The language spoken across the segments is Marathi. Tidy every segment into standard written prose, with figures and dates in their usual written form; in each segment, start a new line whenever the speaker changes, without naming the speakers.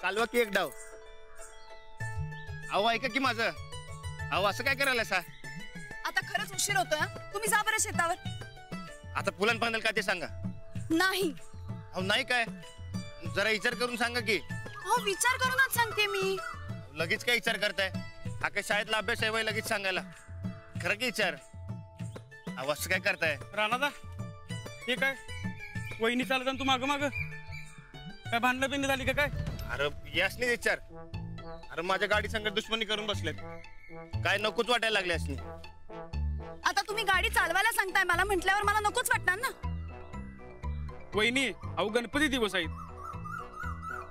चालवा की एक डाव. अहो ऐका की माझं. अहो असं काय करायला सा?
आता खरंच उशीर होतोय. तुम्ही जा बरं शेतावर.
आता पुलन बांधेल का ते सांगा.
नाही.
अहो नाही काय, जरा विचार करून सांगा की.
हो विचार करूनच सांगते मी.
लगेच काय विचार करताय? हा काय शाळेतला अभ्यास आहे लगेच सांगायला? खरं की विचार. अहो असं काय करताय?
राणादा हे काय वहिनी चालत तू माग माग काय भांडणं बिंड झाली का काय?
अरे यास नाही विचार. अरे माझ्या गाडी संगत दुश्मनी करून बसलेत. काय नकोच वाटायला लागले असनी.
आता तुम्ही गाडी चालवायला सांगताय मला म्हटल्यावर मला नकोच वाटणार ना.
वहिनी अहो गणपती दिवस आहेत,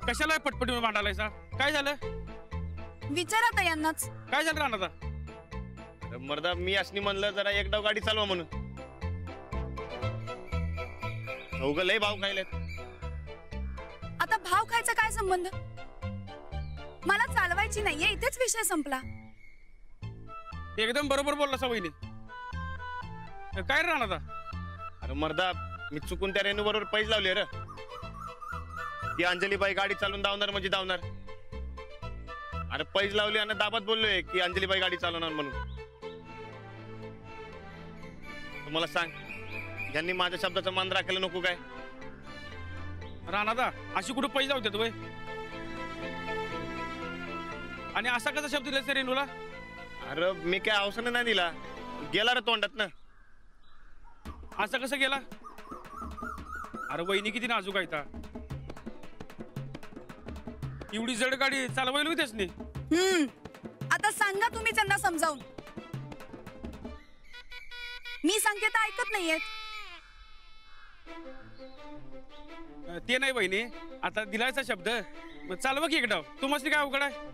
कशाला पटपटीवर भांडायला? काय झालं?
विचारा तर यांनाच.
काय झालं राणादा?
मर्दा मी असनी म्हणलं जरा एक डाव गाडी चालवा म्हणून. अवघं लय भाव खायलेत.
आता भाव खायचा काय संबंध? मला चालवायची नाहीये, इथेच विषय संपला.
एकदम बरोबर बोलला वहिनी. काय राणादा?
अरे मर्दा मी चुकून त्या रेणू बरोबर पैज लावले रे. ती अंजलीबाई गाडी चालून धावणार म्हणजे धावणार. अरे पैज लावली आणि दाबात बोललोय की अंजलीबाई गाडी चालवणार म्हणून. तुम्हाला सांग यांनी माझ्या शब्दाचा मान राखायला नको काय?
राणादा अशी कुठं पैसे लावतात वय? आणि असा कसा शब्द दिला रेणूला?
अरे मी काय अवसर नाही दिला, गेला रे तोंडात ना.
असं कसं गेला? अरे वहिनी किती नाजूक आहे ता. एवढी जड गाडी चालवायला होतीच नाही.
आता सांगा तुम्ही त्यांना समजावून. मी सांगते तर ऐकत नाहीयेत.
ते नाही बहिणी, आता दिलायचा शब्द मग चालवा की एक डाव. तुम्हाला काय अवघड आहे?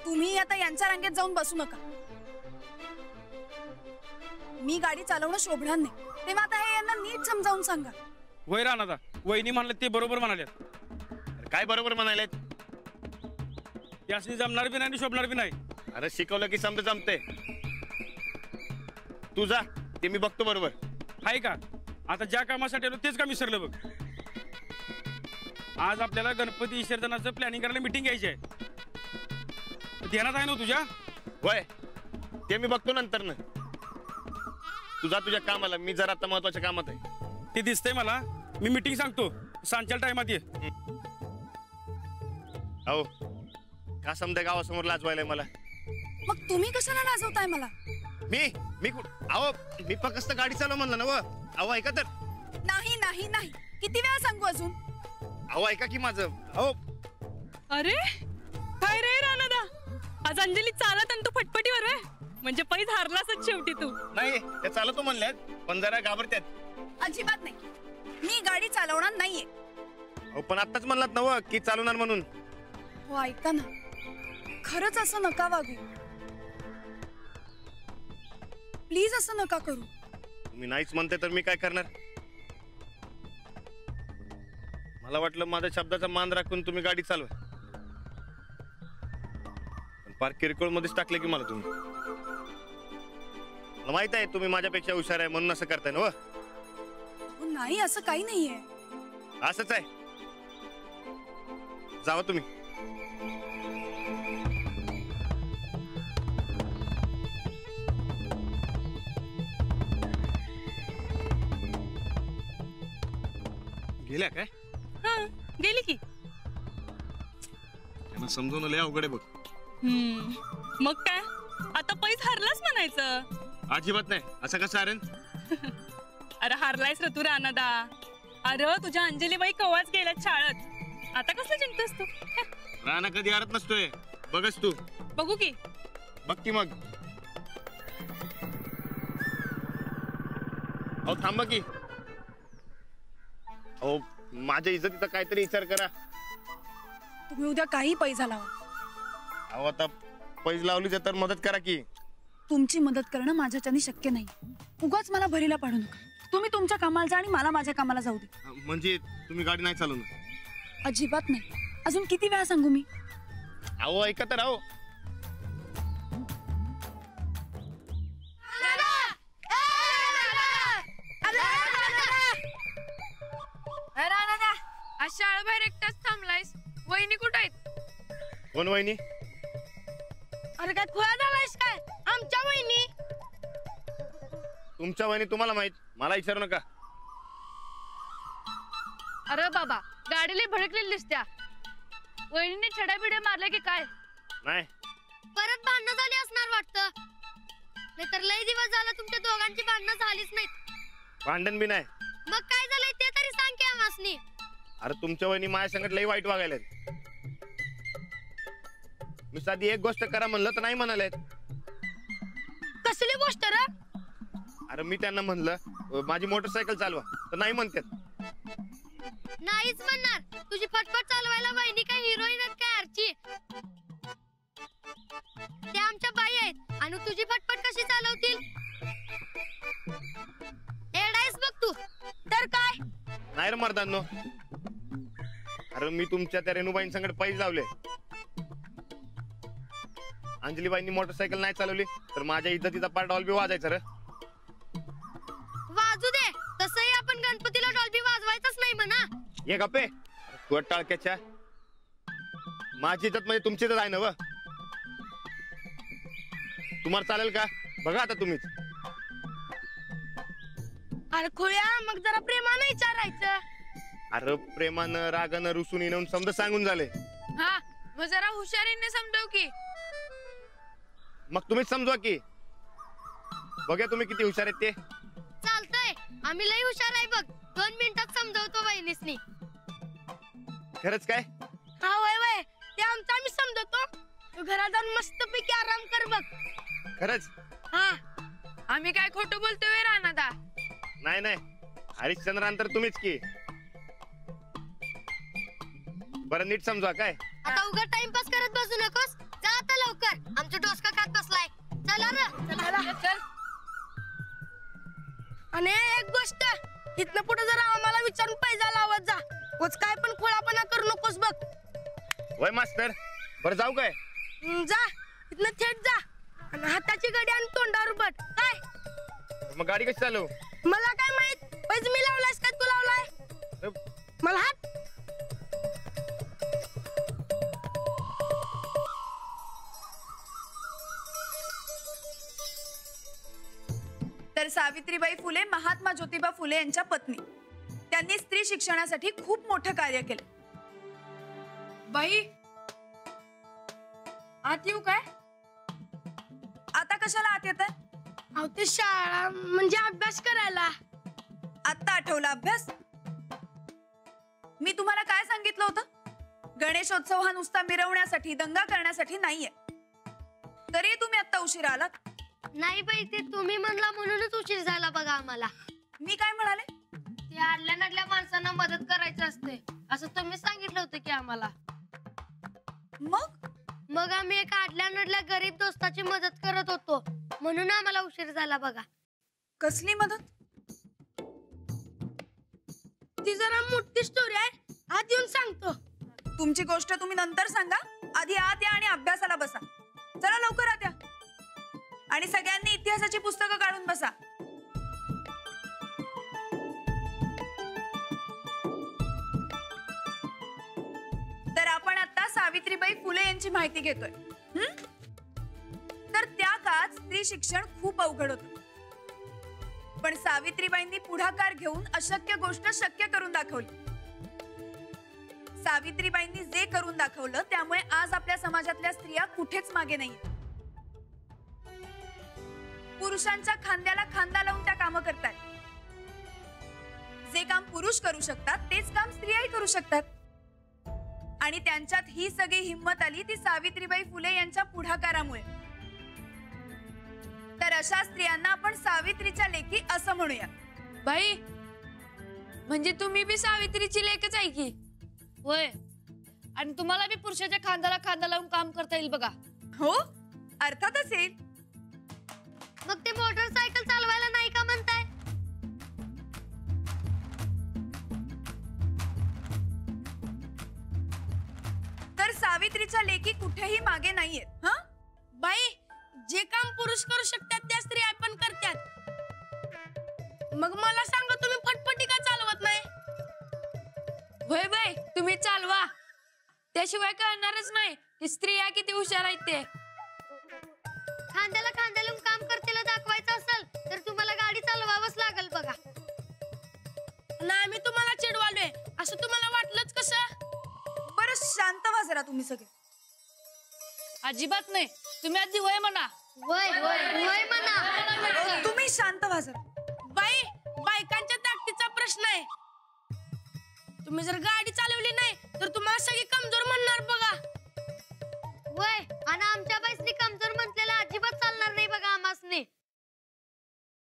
तुम्ही आता यांच्या रांगेत जाऊन बसू नका. मी गाडी चालवणं शोभणार नाही, तेव्हा आता हे यांना नीट समजावून सांगा.
वय राणादा वहिनी म्हणलं ते बरोबर म्हणाल्यात.
काय बरोबर म्हणाले?
यासनी जमणार बी नाही शोभणार बी नाही.
अरे शिकवलं की समज जमते. तू जा, ते मी बघतो बरोबर.
आहे का? आता ज्या कामासाठी आलो तेच काम विसरलं बघ. आज आपल्याला गणपती विसर्जनाचं प्लॅनिंग करायला मीटिंग घ्यायची आहे. ध्यानात आहे ना तुझ्या?
होय, ते मी बघतो नंतर ना. तुझा तुझ्या कामाला, मी जरा आता महत्वाच्या कामात आहे.
ते दिसतंय मला. मी मीटिंग सांगतो, सांच्या टायमात ये.
हो का समजा गावासमोर लाजवायला मला.
मग तुम्ही कशाला लाजवताय मला?
मी अहो मी फक्त गाडी चालव म्हणलं ना. अहो ऐका तर.
नाही नाही नाही, किती वेळा सांगू अजून?
अहो ऐका की माझं. अहो
अरे काय रे राणादा, आज अंजली चालत आणि तू फटफटीवर वे, म्हणजे पैज हारलासच शेवटी तू.
नाही ते चालवतो म्हणल्यात, पण जरा घाबरत्यात.
अजिबात नाही, मी गाडी चालवणार नाहीये.
अहो पण आत्ताच म्हणलात ना की चालवणार म्हणून.
हो ऐका ना, खरंच असं नका वागू. प्लीज असं नका करू.
तुम्ही नाहीच म्हणते तर मी काय करणार? मला वाटलं माझ्या शब्दाचा मान राखून तुम्ही गाडी चालवा, पण फार किरकोळ मध्येच टाकले की मला तुम्ही. मला माहित आहे तुम्ही माझ्यापेक्षा हुशार आहे म्हणून असं करताय ना.
नाही असं काही नाहीये.
असंच आहे. जावा तुम्ही. गेल्या काय?
गेली की.
त्यांना समजून लय अवघड आहे बघ.
मग काय, आता पैस हारलाच म्हणायचं.
अजिबात नाही. असं कसं अरेन?
अरे हारलायस रे तू राणादा. अरे तुझ्या अंजलीबाई कवाच गेल्यात शाळेत. आता कसं जिंकतोस तू?
राणा कधी हरत नसतोय, बघच तू.
बघू की.
बघ की मग. अहो थांबा की. अहो माझ्या इज्जतीचा काहीतरी विचार करा.
तुम्ही उद्या काही पैसा लावा.
अहो आता पैज लावली तर मदत करा की.
तुमची मदत करणं माझ्याच्याने शक्य नाही. उगाच मला भरीला पाडू नका. तुम्ही तुमच्या कामाला जा आणि मला माझ्या कामाला जाऊ दे.
म्हणजे तुम्ही गाडी नाही चालवणार?
अजिबात नाही. अजून किती वेळा सांगू मी?
अहो ऐका तर. अहो
आज शाळा बाहेर एकटाच थांबलायस.
वहिनी कुठे आहेत?
कोण वहिनी?
अरे काय खोया झालायस काय? आमच्या वहिनी.
तुमच्या वहिनी तुम्हाला माहित, मला विचारू नका.
अरे बाबा, गाडीला भडकलेली दिसत्या. वहिनीने छड्या बिड्या मारल्या की काय?
नाही.
परत भांडणं झाली असणार वाटतं. नाहीतर लय दिवस झाला तुमच्या दोघांची भांडणं झालीच नाहीत.
भांडण बी नाही.
मग काय झालंय ते तरी सांग की आम्हासनी.
अरे तुमच्या वहिनी माझ्या संगत लई वाईट वागायला. मी साधी एक गोष्ट करा म्हणलं तर नाही म्हणालेत.
कसली गोष्ट रे?
अरे मी त्यांना म्हणलं माझी मोटरसायकल चालवा तर नाही म्हणतात.
नाहीच म्हणणार. तुझी फटफट चालवायला वहिनी काय हिरोईन आहेत काय आरची? त्या आमच्या बाई आहेत आणि तुझी फटफट कशी चालवतील? एडायस बघ तू. तर काय?
नाही रे मर्दांनो. अरे मी तुमच्या त्या रेणुबाईं संगत पैसे लावले. अंजलीबाईंनी मोटरसायकल नाही चालवली तर माझ्या इज्जतीचा पार डॉल्बी वाजायचा रे.
वाजू दे. तसंही आपण गणपतीला डॉल्बी वाजवायचंच नाही म्हणा.
ये गप्पे तू टाळक्याच्या. माझी इज्जत म्हणजे तुमची इज्जत आहे ना व. तुम्हाला चालेल का? बघा आता तुम्हीच.
अरे खोया, मग जरा प्रेमाने विचारायचं.
अरे प्रेमानं रागानं रुसून येऊन समजा सांगून झाले.
हा, मग जरा हुशारीने समजाव की.
मग तुम्हीच समजवा की. बघा तुम्ही किती हुशार आहेत ते.
चालतंय, आम्ही लई हुशार आहे बघ. 2 मिनिटात समजावतो वहिनीसनी.
खरंच काय?
हा वय वय, ते आमचं आम्ही समजवतो. तू घरात जाऊन मस्तपैकी आराम कर बघ.
खरंच?
हा, आम्ही काय खोटं बोलतोय रानादा?
नाही नाही, हरिश्चंद्रांतर तुम्हीच की. बरं नीट समजवा काय.
आता उगा टाइमपास करत बसू नकोस. जा आता लवकर, आमचं डोसका खात बसलाय. चला रे.
चल.
आणि एक गोष्ट, इथनं पुढे जरा आम्हाला विचारून पैसा लावत जा. उच काय पण खोळापणा करू नकोस बघ.
वय मास्तर, बरं जाऊ काय?
जा, इथनं थेट जा आणि हाताची गडी आणि तोंडावर बट. काय?
मग गाडी कशी चालू?
मला काय माहित? पैज मी लावलायस काय तू लावलाय? मला हात.
तर सावित्रीबाई फुले महात्मा ज्योतिबा फुले यांच्या पत्नी. त्यांनी स्त्री शिक्षणासाठी खूप मोठं कार्य केलं. बाई, आत येऊ काय? आता कशाला आत येत?
अहो ते शाळा म्हणजे अभ्यास करायला.
आता आठवला अभ्यास? मी तुम्हाला काय सांगितलं होतं? गणेशोत्सव हा नुसता मिरवण्यासाठी दंगा करण्यासाठी नाहीये. तरी तुम्ही आता उशिरा आलात.
नाही बाई, ते तुम्ही म्हणला म्हणूनच उशीर झाला बघा आम्हाला.
मी काय म्हणाले?
ते आडल्या नडल्या माणसांना मदत करायची असते असं तुम्ही सांगितलं होतं की आम्हाला. मग आम्ही एका आडल्या नडल्या गरीब दोस्ताची मदत करत होतो म्हणून आम्हाला उशीर झाला बघा.
कसली मदत?
ती जरा मोठी स्टोरी आहे, आत येऊन सांगतो.
तुमची गोष्ट तुम्ही नंतर सांगा. आधी आत या आणि अभ्यासाला बसा. चला लवकर आत या. आणि सगळ्यांनी इतिहासाची पुस्तकं काढून बसा. तर आपण आता सावित्रीबाई फुले यांची माहिती घेतोय. तर त्या काळात स्त्री शिक्षण खूप अवघड होतं. पण सावित्रीबाईंनी पुढाकार घेऊन अशक्य गोष्ट शक्य करून दाखवली. सावित्रीबाईंनी जे करून दाखवलं त्यामुळे आज आपल्या समाजातल्या स्त्रिया कुठेच मागे नाही. पुरुषांच्या खांद्याला खांदा लावून त्या कामं करतात. जे काम पुरुष करू शकतात तेच काम स्त्रियाही करू शकतात. आणि त्यांच्यात ही सगळी हिंमत आली ती सावित्रीबाई फुले यांच्या पुढाकारामुळे. तर अशा स्त्रियांना आपण सावित्रीच्या लेकी असं म्हणूया.
बाई, म्हणजे तुम्ही बी सावित्रीची लेकच आहे की?
होय, आणि तुम्हाला बी पुरुषाच्या खांद्याला खांदा लावून काम करता येईल बघा.
हो, अर्थातच येईल.
मग ते मोटरसायकल चालवायला नाही का म्हणताय?
तर सावित्रीच्या लेकी कुठेही मागे नाहीयेत. हा
बाई, जे काम पुरुष करू शकतात त्या स्त्रिया पण करतात. मग मला सांगा, तुम्ही फटफटी का चालवत नाही?
होय बाई, तुम्ही चालवा. त्याशिवाय कळणारच नाही की स्त्रिया किती हुशार आहेत ते.
खांद्याला खांद्या लावून काम करतेला दाखवायचं असेल तर तुम्हाला गाडी चालवावंच लागेल बघा.
ना आम्ही तुम्हाला चिडवालोय असं तुम्हाला वाटलंच कसं?
बरं शांत व्हा जरा तुम्ही सगळे.
अजिबात नाही. तुम्ही आधी वय म्हणा.
वय वय म्हणा.
तुम्ही शांत व्हा जरा.
बाई, बायकांच्या ताकदीचा प्रश्न आहे. तुम्ही जर गाडी चालवली नाही तर तुम्हाला सगळी कमजोर म्हणणार बघा.
वय आणि आमच्या बाईसनी कमजोर म्हटलेला अजिबात चालणार नाही बघा आमासनी.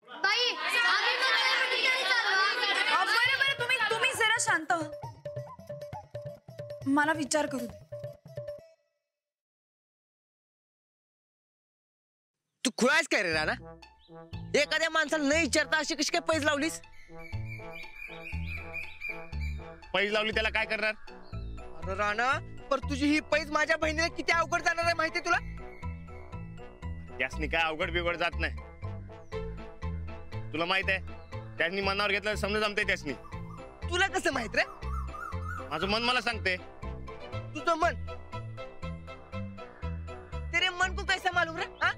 बाई आम्ही म्हणतोय म्हणजे गाडी चालवा.
बरं बरं तुम्ही जरा शांत व्हा. मला विचार करू दे.
तू खुळायस काय रे राणा? एखाद्या माणसाला न विचारता अशी कशी काय पैज लावलीस?
पैज लावली त्याला काय करणार?
अरे राणा, पर तुझी ही पैज माझ्या बहिणीला किती अवघड जाणार आहे माहितीये तुला?
त्यासनी काय अवघड बिवघड जात नाही. तुला माहित आहे त्यासनी मनावर घेतलं समजा जमतंय त्यासनी.
तुला कसं माहित रे?
माझं मन मला सांगते.
तुझं मन? तेरे मन को कैसा मालूम रे? हा?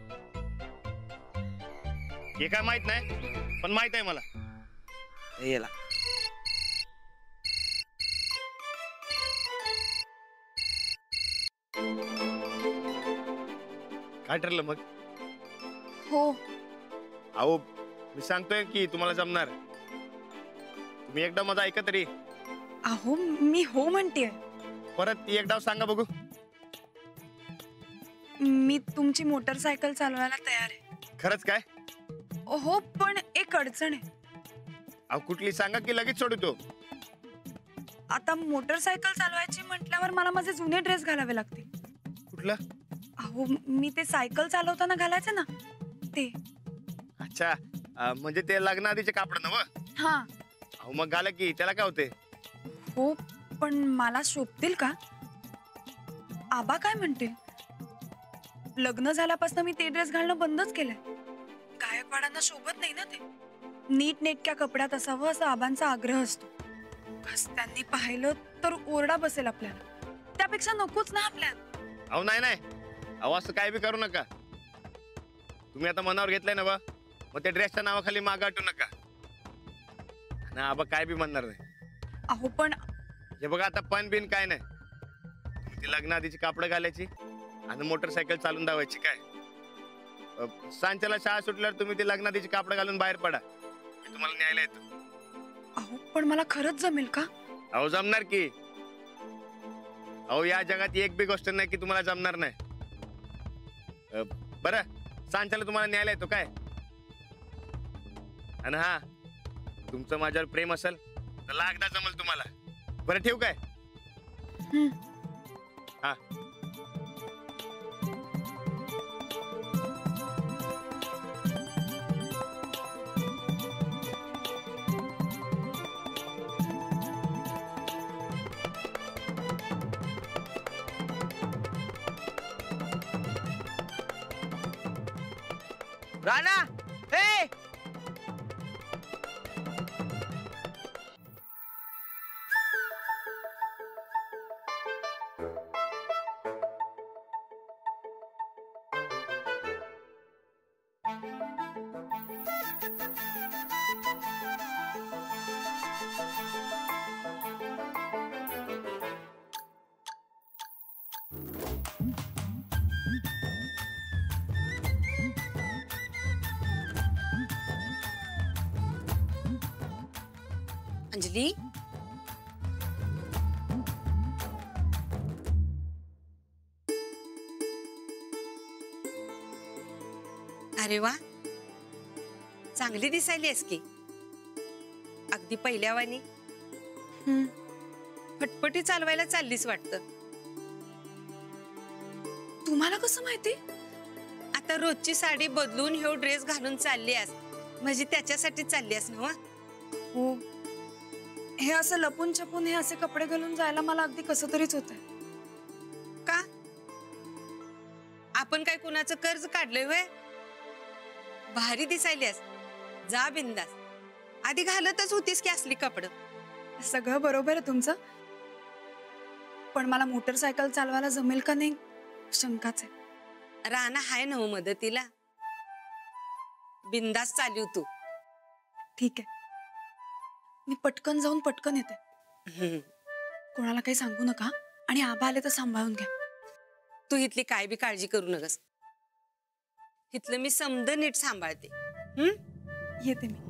हे काय माहित नाही पण माहित आहे मला.
येला
काय ठरलं मग?
हो,
अहो मी सांगतोय की तुम्हाला जमणार. तुम्ही एकदा माझं ऐका तरी.
अहो मी हो म्हणतेय.
परत एक डाव सांगा बघू.
मी तुमची मोटरसायकल चालवायला तयार आहे.
खरंच काय?
हो, पण एक अडचण आहे.
अहो कुठली सांगा की लगेच सोडतो.
आता मोटरसायकल चालवायची म्हटल्यावर मला माझे जुने ड्रेस घालावे लागतील.
कुठलं?
अहो मी ते सायकल चालवताना घालायचे ना ते.
अच्छा, म्हणजे ते लग्नाआधीचे कापड ना?
हा.
अहो मग घाला की, त्याला काय होते?
हो, पण मला शोभतील का? आबा काय म्हणतील? लग्न झाल्यापासून मी ते ड्रेस घालणं बंदच केलंय. गायकवाडांना शोभत नाही ना ते. नीट नेटक्या कपड्यात असावं असा आबांचा आग्रह असतो. बस त्यांनी पाहिलं तर ओरडा बसेल आपल्याला. त्यापेक्षा नकोच ना आपल्यात.
अहो नाही, अहो असं काय बी करू नका. तुम्ही आता मनावर घेतलंय ना बा, मग त्या ड्रेसच्या नावाखाली मागं हटू नका. ना आबा काय बी म्हणणार नाही.
अहो पण
हे बघा आता पण बिन काय नाही. ती लग्नाआधीची कापडं घालायची आणि मोटरसायकल चालून दावायची काय. सांच्याला शाळा सुटल्यावर तुम्ही ती लग्नाआधीची कापडं घालून बाहेर पडा. मी तुम्हाला न्यायला येतो.
अहो पण मला खरंच जमेल का?
अहो जमणार की. अहो या जगात एक बी गोष्ट नाही की तुम्हाला जमणार नाही. बरं सांच्याला तुम्हाला न्यायला येतो काय. आणि हा, तुमचं माझ्यावर प्रेम असेल तर लागदा जमल तुम्हाला. बरं ठेवू काय? हा.
राणा, ए!
अंजली, अरे वा, चांगली दिसायलीस की. अगदी पहिल्या वाणी. फटफटी चालवायला चाललीस वाटतं.
तुम्हाला कसं माहिती?
आता रोजची साडी बदलून ह्यो ड्रेस घालून चाललीस म्हणजे त्याच्यासाठी चाललीस ना?
हो, हे असं लपून छपून हे असे कपडे घालून जायला मला अगदी कसं तरीच होतंय.
का? आपण काय कुणाचं कर्ज काढलंय व्हय? भारी दिसायलीस. जा बिंदास. आधी घालतच होतीस की असली कपडं.
सगळं बरोबर आहे तुमचं, पण मला मोटरसायकल चालवायला जमेल का नाही शंकाच आहे.
राणा हाय ना हो मदतीला. बिंदास चालू तू.
ठीक आहे, मी पटकन जाऊन पटकन येते. कोणाला काही सांगू नका आणि आबा आले तर सांभाळून घ्या.
तू इथली काय बी काळजी करू नकस. इथलं मी समद नीट सांभाळते.
येते मी.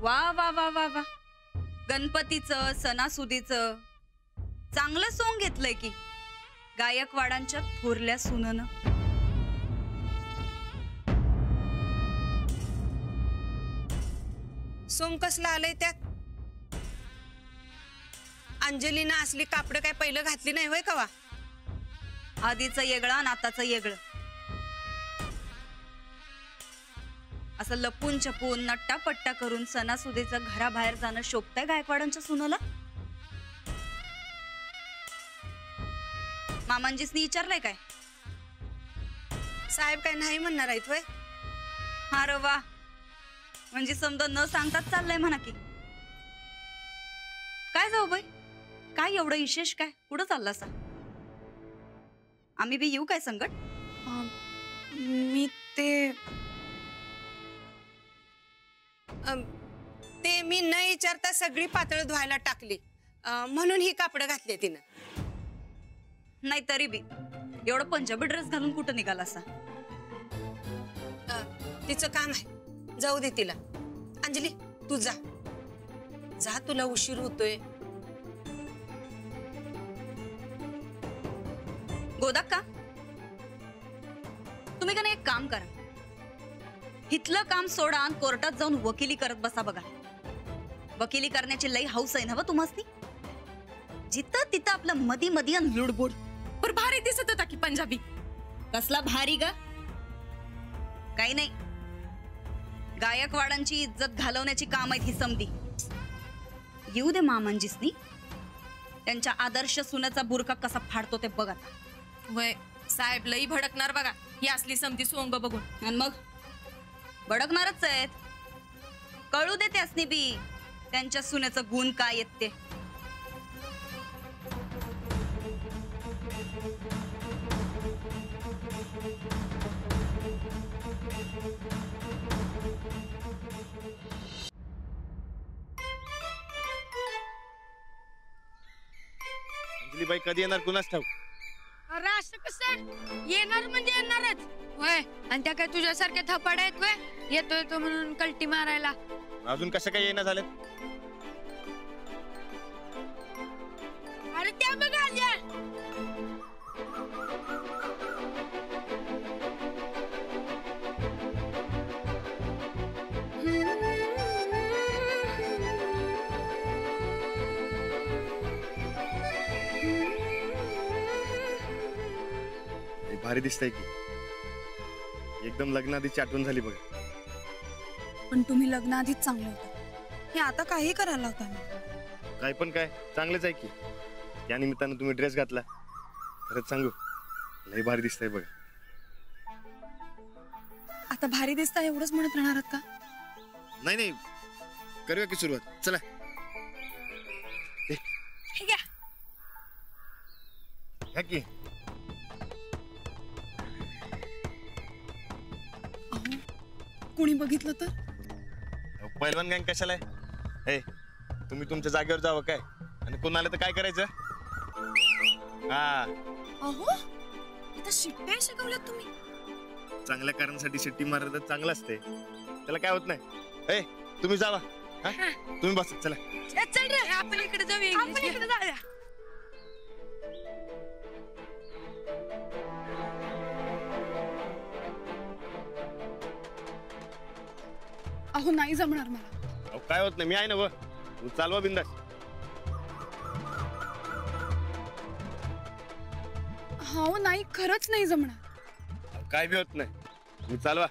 वा वा वा वा वा, गणपतीचं सणासुदीचं चांगलं सोंग घेतलंय की गायकवाडांच्या थोरल्या सुननं.
सोंग कसलं आलंय त्यात? अंजलीनं असली कापड काय पहिलं घातली नाही होय कवा?
आधीचं येगळं आणि आताचं येगळं. असं लपून छपून नट्टा पट्टा करून सणासुदीचं घराबाहेर जाणं शोभतंय गायकवाडांच्या सुनाला? मामांजीसनी विचारलंय काय?
साहेब काय नाही म्हणणार आहेत होय?
अरे वा, म्हणजे समजा न सांगताच चाललंय म्हणा की. काय जाऊ बाई, काय एवढं विशेष? काय कुठं चाललं असा? आम्ही बी येऊ काय संकट?
मी
ते मी न विचारता सगळी पातळ धुवायला टाकली म्हणून ही कापड घातली तिनं.
नाही तरी बी एवढं पंजाबी ड्रेस घालून कुठं निघाला असा?
तिचं काम आहे, जाऊ दे तिला. अंजली तू जा जा, तुला उशीर होतोय.
गोदाक्का, तुम्ही का नाही एक काम करा, इथलं काम सोडा आणि कोर्टात जाऊन वकिली करत बसा. बघा, वकिली करण्याची लई हौस आहे ना व तुम्हासनी. जिथं तिथं आपलं मधी मधी आणि लुडबुड.
पर भारी दिसत होता की पंजाबी.
कसला भारी ग? काही नाही, गायकवाडांची इज्जत घालवण्याची काम आहेत ही समधी. येऊ दे मामांजीसनी, त्यांच्या आदर्श सुनेचा बुरका कसा फाडतो ते बघा.
वय साहेब लई भडकणार बघा ही असली समधी सोंग बघून.
आणि मग भडकणारच आहेत. कळू दे त्यासनी बी त्यांच्या सुनेचं गुण काय येत ते.
अंजलीबाई कधी येणार कुणास ठाऊक?
अरे असं कसं? येणार म्हणजे येणारच.
होय, आणि त्या काय तुझ्यासारख्या थपाड आहेत होय? येतोय तो म्हणून कल्टी मारायला.
अजून कसं काय येणं झालं?
अरे त्या बघा आल्या.
भारी दिसतंय की, एकदम लग्नाआधीची आठवण झाली बघा.
पण तुम्ही लग्नाआधीच चांगले होता. हे आता काही करायला होता ना.
काय पण काय, चांगलंच आहे की. या निमित्तानं तुम्ही ड्रेस घातला, खरंच सांगू लय भारी दिसतंय बघा.
आता भारी दिसता एवढंच म्हणत राहणार आहात का?
नाही नाही, करूया की सुरुवात. चला
हे घ्या.
ह्या की.
कोणी बघितलं तर?
पहिलवान गँग कशाला आहे? तुम्ही तुमच्या जागेवर जावं काय, आणि कोण आलं तर काय करायचं?
अहो, आता शिट्ट्या शिकवल्यात तुम्ही.
चांगल्या कारणासाठी शिट्टी मारलं तर चांगलं असते, त्याला काय होत नाही. तुम्ही जावा, तुम्ही बसा. चला
चल रे, आपण इकडे जाऊया. आपण इकडे जाऊया.
अहो नाही जमणार मला.
अहो काय होत नाही, मी आहे ना व. तू चालवा बिंदास.
हो नाही, खरंच नाही जमणार.
काय बी होत नाही, तुम्ही चालवा.